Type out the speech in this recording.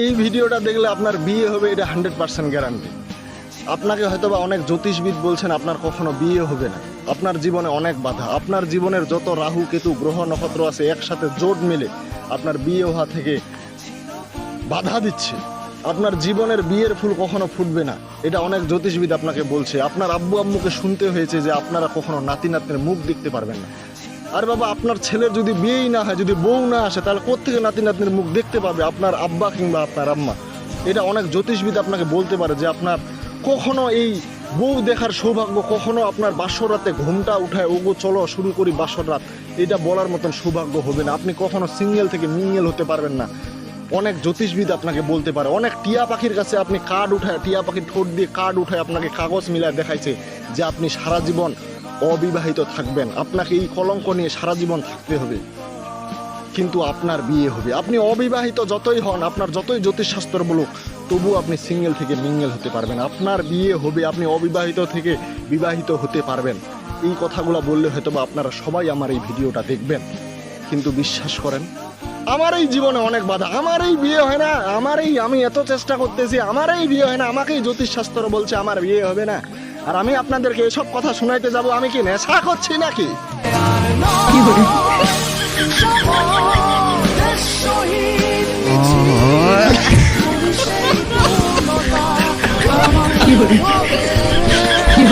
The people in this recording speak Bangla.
এই ভিডিওটা দেখলে আপনার বিয়ে হবে, এটা 100% গ্যারান্টি। আপনাকে হয়তোবা অনেক জ্যোতিষবিদ বলছেন আপনার কখনো বিয়ে হবে না। আপনার জীবনে অনেক বাধা, আপনার জীবনের যত রাহু কেতু গ্রহ নক্ষত্র আছে একসাথে জোট মিলে আপনার বিয়ে হওয়া থেকে বাধা দিচ্ছে। আপনার জীবনের বিয়ের ফুল কখনো ফুটবে না, এটা অনেক জ্যোতিষবিদ আপনাকে বলছে। আপনার আব্বু আম্মুকে শুনতে হয়েছে যে আপনারা কখনো নাতি নাতনির মুখ দেখতে পারবেন না। আর বাবা, আপনার ছেলের যদি বিয়েই না হয়, যদি বউ না আসে, তাহলে কোত্থেকে নাতি নাতনির মুখ দেখতে পাবে আপনার আব্বা কিংবা আপনার আম্মা? এটা অনেক জ্যোতিষবিদ আপনাকে বলতে পারে যে আপনার কখনো এই বউ দেখার সৌভাগ্য, কখনো আপনার বাসর রাতে ঘুমটা উঠায় ওগো চলো শুরু করি বাসর রাত, এটা বলার মতন সৌভাগ্য হবে না। আপনি কখনো সিঙ্গেল থেকে মিঙ্গেল হতে পারবেন না। অনেক জ্যোতিষবিদ আপনাকে বলতে পারে। অনেক টিয়া পাখির কাছে আপনি কার্ড উঠায়, টিয়া পাখির ঠোঁট দিয়ে কার্ড উঠায় আপনাকে কাগজ মিলায় দেখাইছে যে আপনি সারা জীবন অবিবাহিত থাকবেন, আপনাকে এই কলঙ্ক নিয়ে সারা জীবন থাকতে হবে। কিন্তু আপনার বিয়ে হবে। আপনি অবিবাহিত যতই হন, আপনার যতই জ্যোতিষশাস্ত্র বলুক, তবু আপনি সিঙ্গেল থেকে মিঙ্গেল হতে পারবেন। আপনার বিয়ে হবে, আপনি অবিবাহিত থেকে বিবাহিত হতে পারবেন। এই কথাগুলো বললে হয়তো বা আপনারা সবাই আমার এই ভিডিওটা দেখবেন, কিন্তু বিশ্বাস করেন আমার এই জীবনে অনেক বাধা। আমার এই বিয়ে হয় না, আমি এত চেষ্টা করতেছি, আমার এই বিয়ে হয় না, আমাকেই জ্যোতিষশাস্ত্র বলছে আমার বিয়ে হবে না। আর আমি আপনাদেরকে এসব কথা শোনাইতে যাব? আমি কি নেশা করছি নাকি? কি